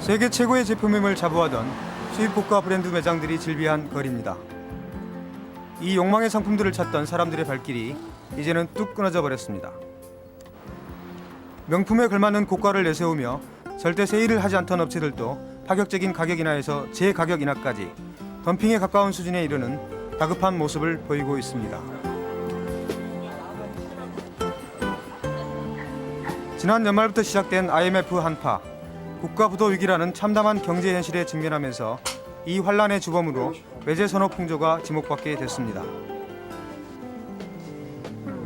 세계 최고의 제품임을 자부하던 수입 고가 브랜드 매장들이 즐비한 거리입니다. 이 욕망의 상품들을 찾던 사람들의 발길이 이제는 뚝 끊어져 버렸습니다. 명품에 걸맞는 고가를 내세우며 절대 세일을 하지 않던 업체들도 파격적인 가격 인하에서 제가격 인하까지 덤핑에 가까운 수준에 이르는 다급한 모습을 보이고 있습니다. 지난 연말부터 시작된 IMF 한파, 국가 부도 위기라는 참담한 경제 현실에 직면하면서 이 환란의 주범으로 외제 선호 풍조가 지목받게 됐습니다.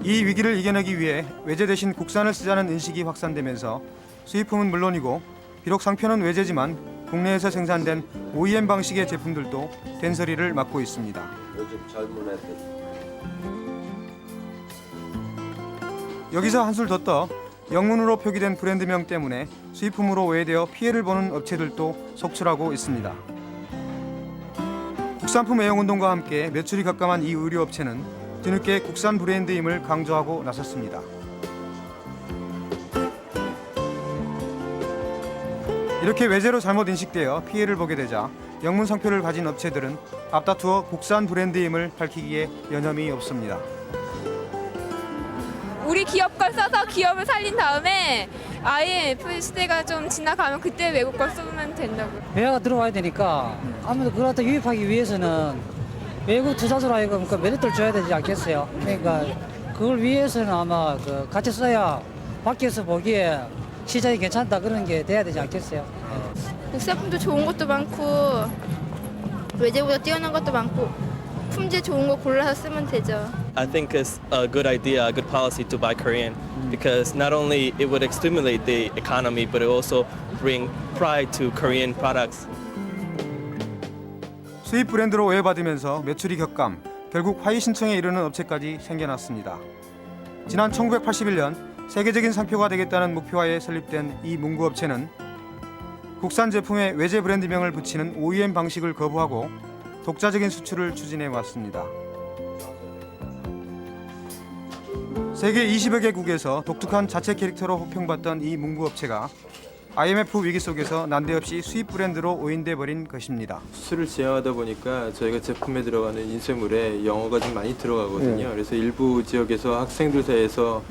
이 위기를 이겨내기 위해 외제 대신 국산을 쓰자는 인식이 확산되면서 수입품은 물론이고 비록 상표는 외제지만 국내에서 생산된 OEM 방식의 제품들도 된소리를 맡고 있습니다. 요즘 젊은 애들 여기서 한술 더 떠 영문으로 표기된 브랜드명 때문에 수입품으로 오해되어 피해를 보는 업체들도 속출하고 있습니다. 국산품 애용운동과 함께 매출이 급감한 이 의류업체는 뒤늦게 국산 브랜드임을 강조하고 나섰습니다. 이렇게 외제로 잘못 인식되어 피해를 보게 되자 영문 상표를 가진 업체들은 앞다투어 국산 브랜드임을 밝히기에 여념이 없습니다. 우리 기업 걸 써서 기업을 살린 다음에 IMF 시대가 좀 지나가면 그때 외국 걸 쓰면 된다고요. 외화가 들어와야 되니까 아무래도 그걸 갖다 유입하기 위해서는 외국 투자자로 하여금 그 메리트를 줘야 되지 않겠어요? 그러니까 그걸 위해서는 아마 그 같이 써야 밖에서 보기에 시장이 괜찮다 그런 게 돼야 되지 않겠어요? 국산품도 좋은 것도 많고 외제보다 뛰어난 것도 많고 품질 좋은 거 골라서 쓰면 되죠. I think it's a good idea, a good policy to buy Korean because not only it would stimulate the economy, but it also bring pride to Korean products. 수입 브랜드로 오해받으면서 매출이 격감, 결국 화의 신청에 이르는 업체까지 생겨났습니다. 지난 1981년 세계적인 상표가 되겠다는 목표하에 설립된 이 문구업체는 국산 제품에 외제 브랜드명을 붙이는 OEM 방식을 거부하고 독자적인 수출을 추진해 왔습니다. 세계 20여 개국에서 독특한 자체 캐릭터로 호평받던 이 문구업체가 IMF 위기 속에서 난데없이 수입 브랜드로 오인돼 버린 것입니다. 수출을 지향하다 보니까 저희가 제품에 들어가는 인쇄물에 영어가 좀 많이 들어가거든요. 그래서 일부 지역에서 학생들 사이에서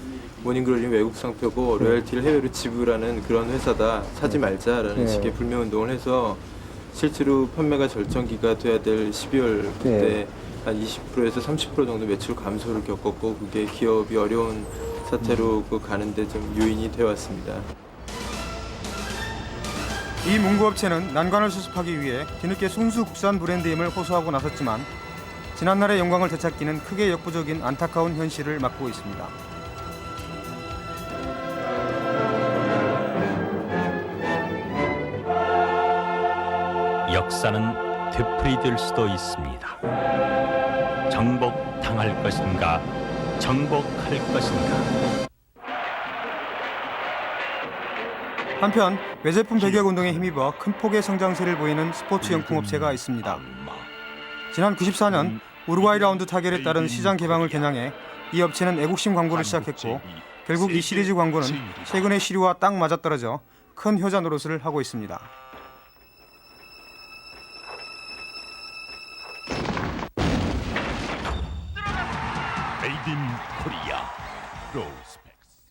모닝글로리는 외국 상표고 로열티를 해외로 지불하는 그런 회사다. 사지 말자라는 식의 불매운동을 해서 실제로 판매가 절정기가 돼야 될 12월 그때 한 20%에서 30% 정도 매출 감소를 겪었고 그게 기업이 어려운 사태로 가는데 좀 요인이 되어 왔습니다. 이 문구업체는 난관을 수습하기 위해 뒤늦게 순수 국산 브랜드임을 호소하고 나섰지만 지난날의 영광을 되찾기는 크게 역부족인 안타까운 현실을 맞고 있습니다. 역사는 되풀이될 수도 있습니다. 정복당할 것인가, 정복할 것인가. 한편 외제품 배격 운동에 힘입어 큰 폭의 성장세를 보이는 스포츠 용품 업체가 있습니다. 지난 94년 우루과이 라운드 타결에 따른 시장 개방을 겨냥해 이 업체는 애국심 광고를 시작했고 결국 이 시리즈 광고는 최근의 시류와 딱 맞아떨어져 큰 효자 노릇을 하고 있습니다.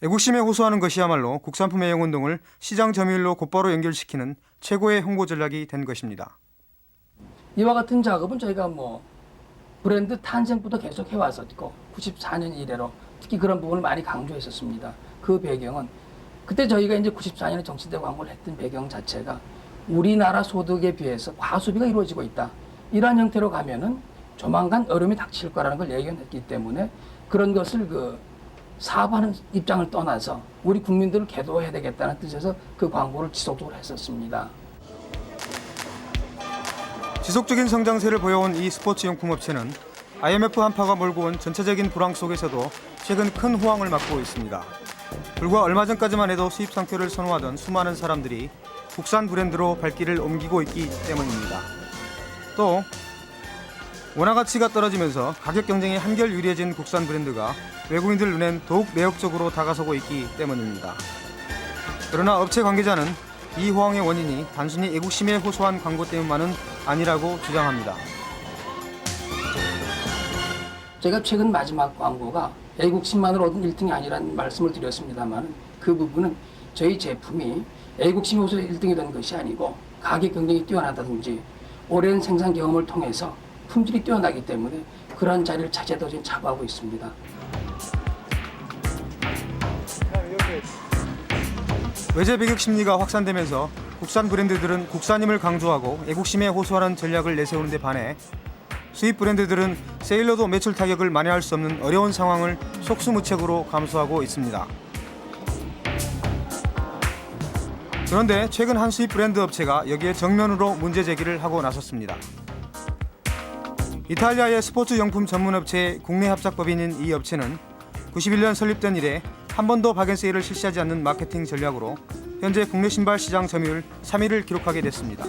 애국심에 호소하는 것이야말로 국산품 애용 운동을 시장 점유율로 곧바로 연결시키는 최고의 홍보 전략이 된 것입니다. 이와 같은 작업은 저희가 브랜드 탄생부터 계속 해왔었고 94년 이래로 특히 그런 부분을 많이 강조했었습니다. 그 배경은 그때 저희가 이제 94년에 정치대 광고를 했던 배경 자체가 우리나라 소득에 비해서 과소비가 이루어지고 있다. 이러한 형태로 가면은 조만간 어려움이 닥칠 거라는 걸 예견했기 때문에 그런 것을 사업하는 입장을 떠나서 우리 국민들을 계도해야 되겠다는 뜻에서 그 광고를 지속적으로 했었습니다. 지속적인 성장세를 보여온 이 스포츠 용품 업체는 IMF 한파가 몰고 온 전체적인 불황 속에서도 최근 큰 호황을 맞고 있습니다. 불과 얼마 전까지만 해도 수입 상표를 선호하던 수많은 사람들이 국산 브랜드로 발길을 옮기고 있기 때문입니다. 또 원화 가치가 떨어지면서 가격 경쟁이 한결 유리해진 국산 브랜드가 외국인들 눈엔 더욱 매력적으로 다가서고 있기 때문입니다. 그러나 업체 관계자는 이 호황의 원인이 단순히 애국심에 호소한 광고 때문만은 아니라고 주장합니다. 제가 최근 마지막 광고가 애국심만으로 얻은 1등이 아니라는 말씀을 드렸습니다만 그 부분은 저희 제품이 애국심에 호소해 1등이 된 것이 아니고 가격 경쟁이 뛰어나다든지 오랜 생산 경험을 통해서 품질이 뛰어나기 때문에 그러한 자리를 차지하도록 지금 자부하고 있습니다. 외제 배격 심리가 확산되면서 국산 브랜드들은 국산임을 강조하고 애국심에 호소하는 전략을 내세우는 데 반해 수입 브랜드들은 세일러도 매출 타격을 만회할 수 없는 어려운 상황을 속수무책으로 감수하고 있습니다. 그런데 최근 한 수입 브랜드 업체가 여기에 정면으로 문제 제기를 하고 나섰습니다. 이탈리아의 스포츠 용품 전문 업체의 국내 합작법인인 이 업체는 91년 설립된 이래 한 번도 박앤세일을 실시하지 않는 마케팅 전략으로 현재 국내 신발 시장 점유율 3위를 기록하게 됐습니다.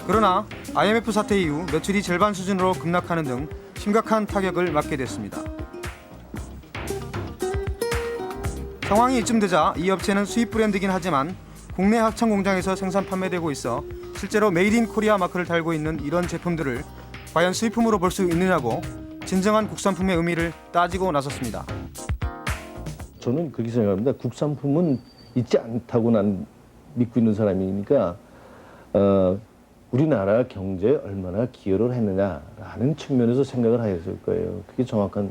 그러나 IMF 사태 이후 매출이 절반 수준으로 급락하는 등 심각한 타격을 맞게 됐습니다. 상황이 이쯤 되자 이 업체는 수입 브랜드이긴 하지만 국내 합창 공장에서 생산 판매되고 있어 실제로 메이드 인 코리아 마크를 달고 있는 이런 제품들을 과연 수입품으로 볼 수 있느냐고 진정한 국산품의 의미를 따지고 나섰습니다. 저는 그렇게 생각합니다. 국산품은 있지 않다고 난 믿고 있는 사람이니까 우리나라 경제에 얼마나 기여를 했느냐라는 측면에서 생각을 해야 될 거예요. 그게 정확한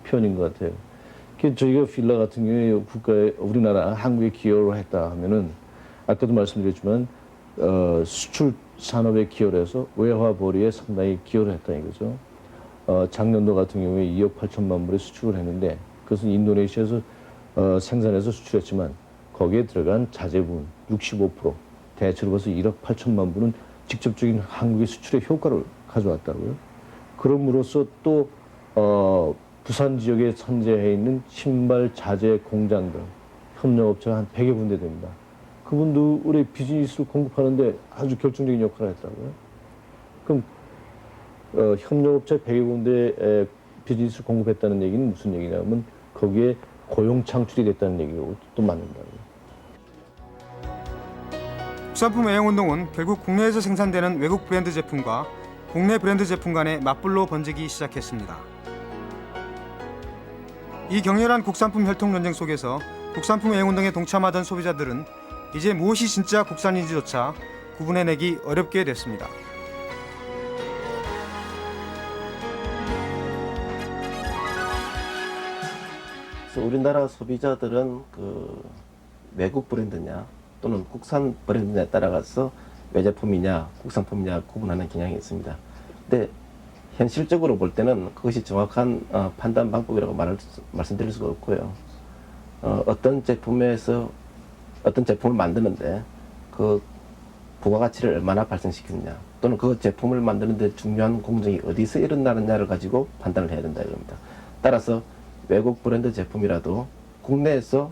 표현인 것 같아요. 저희가 필라 같은 경우에 국가에 우리나라 한국에 기여를 했다 하면은 아까도 말씀드렸지만 수출 산업에 기여를 해서 외화 벌이에 상당히 기여를 했다 이거죠. 작년도 같은 경우에 2억 8천만 불에 수출을 했는데 그것은 인도네시아에서 생산해서 수출했지만 거기에 들어간 자재분 65% 대체로 봐서 1억 8천만 불은 직접적인 한국의 수출의 효과를 가져왔다고요. 그럼으로써 또 부산 지역에 선재해 있는 신발 자재 공장 등 협력업체가 한 100여 군데 됩니다. 그분들의 비즈니스를 공급하는데 아주 결정적인 역할을 했다고요. 그럼 협력업체 100여 군데에 비즈니스를 공급했다는 얘기는 무슨 얘기냐면 거기에 고용 창출이 됐다는 얘기로 또 맞는다고요. 국산품 애용운동은 결국 국내에서 생산되는 외국 브랜드 제품과 국내 브랜드 제품 간의 맞불로 번지기 시작했습니다. 이 격렬한 국산품 혈통 논쟁 속에서 국산품 애용운동에 동참하던 소비자들은 이제 무엇이 진짜 국산인지조차 구분해내기 어렵게 됐습니다. 그래서 우리나라 소비자들은 외국 브랜드냐 또는 국산 브랜드냐에 따라가서 외제품이냐 국산품이냐 구분하는 경향이 있습니다. 근데 현실적으로 볼 때는 그것이 정확한 판단 방법이라고 말씀드릴 수가 없고요. 어떤 제품을 만드는데 그 부가가치를 얼마나 발생시키느냐 또는 그 제품을 만드는데 중요한 공정이 어디서 일어나느냐를 가지고 판단을 해야 된다 이겁니다. 따라서 외국 브랜드 제품이라도 국내에서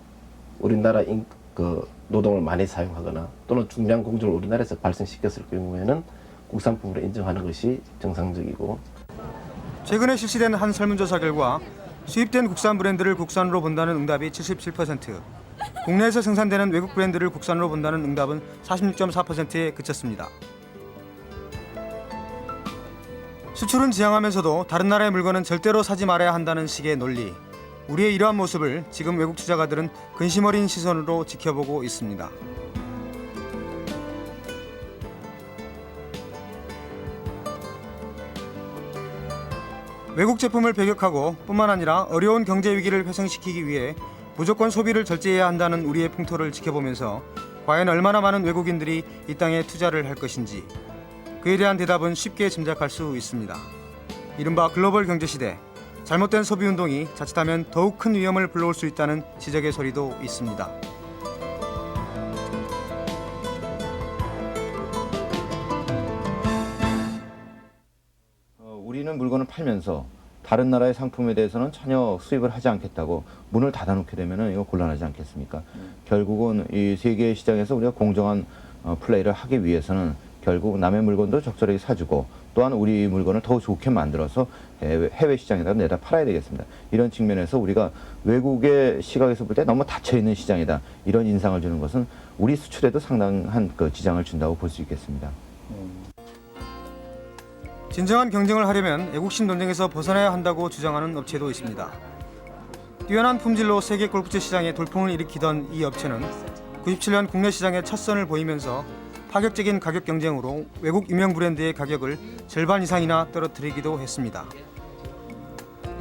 우리나라 노동을 많이 사용하거나 또는 중요한 공정을 우리나라에서 발생시켰을 경우에는 국산품으로 인정하는 것이 정상적이고, 최근에 실시된 한 설문조사 결과 수입된 국산 브랜드를 국산으로 본다는 응답이 77%, 국내에서 생산되는 외국 브랜드를 국산으로 본다는 응답은 46.4%에 그쳤습니다. 수출은 지향하면서도 다른 나라의 물건은 절대로 사지 말아야 한다는 식의 논리. 우리의 이러한 모습을 지금 외국 투자가들은 근심 어린 시선으로 지켜보고 있습니다. 외국 제품을 배격하고 뿐만 아니라 어려운 경제 위기를 회생시키기 위해 무조건 소비를 절제해야 한다는 우리의 풍토를 지켜보면서 과연 얼마나 많은 외국인들이 이 땅에 투자를 할 것인지 그에 대한 대답은 쉽게 짐작할 수 있습니다. 이른바 글로벌 경제시대, 잘못된 소비운동이 자칫하면 더욱 큰 위험을 불러올 수 있다는 지적의 소리도 있습니다. 우리는 물건을 팔면서 다른 나라의 상품에 대해서는 전혀 수입을 하지 않겠다고 문을 닫아놓게 되면 이거 곤란하지 않겠습니까? 결국은 이 세계 시장에서 우리가 공정한 플레이를 하기 위해서는 결국 남의 물건도 적절하게 사주고 또한 우리 물건을 더 좋게 만들어서 해외 시장에다 내다 팔아야 되겠습니다. 이런 측면에서 우리가 외국의 시각에서 볼 때 너무 닫혀있는 시장이다. 이런 인상을 주는 것은 우리 수출에도 상당한 그 지장을 준다고 볼 수 있겠습니다. 진정한 경쟁을 하려면 애국심 논쟁에서 벗어나야 한다고 주장하는 업체도 있습니다. 뛰어난 품질로 세계 골프채 시장에 돌풍을 일으키던 이 업체는 97년 국내 시장에 첫 선을 보이면서 파격적인 가격 경쟁으로 외국 유명 브랜드의 가격을 절반 이상이나 떨어뜨리기도 했습니다.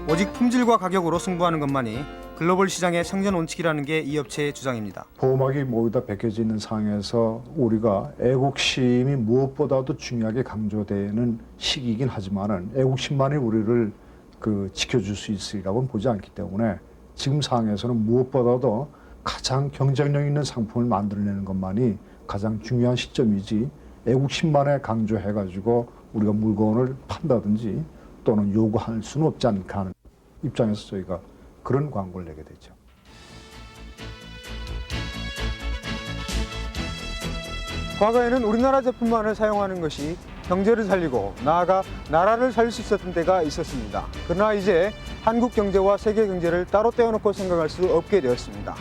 오직 품질과 가격으로 승부하는 것만이 글로벌 시장의 생존 원칙이라는 게 이 업체의 주장입니다. 보호막이 모두 베껴져 있는 상황에서 우리가 애국심이 무엇보다도 중요하게 강조되는 시기이긴 하지만은 애국심만이 우리를 지켜줄 수 있으리라고는 보지 않기 때문에 지금 상황에서는 무엇보다도 가장 경쟁력 있는 상품을 만들어내는 것만이 가장 중요한 시점이지 애국심만에 강조해가지고 우리가 물건을 판다든지 또는 요구할 수는 없지 않을까 하는 입장에서 저희가 그런 광고를 내게 되죠. 과거에는 우리나라 제품만을 사용하는 것이 경제를 살리고 나아가 나라를 살릴 수 있었던 때가 있었습니다. 그러나 이제 한국 경제와 세계 경제를 따로 떼어놓고 생각할 수 없게 되었습니다.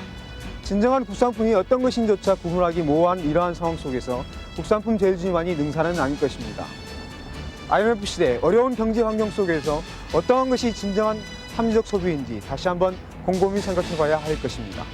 진정한 국산품이 어떤 것인조차 구분하기 모호한 이러한 상황 속에서 국산품 제일주의만이 능사는 아닐 것입니다. IMF 시대 어려운 경제 환경 속에서 어떠한 것이 진정한 합리적 소비인지 다시 한번 곰곰이 생각해봐야 할 것입니다.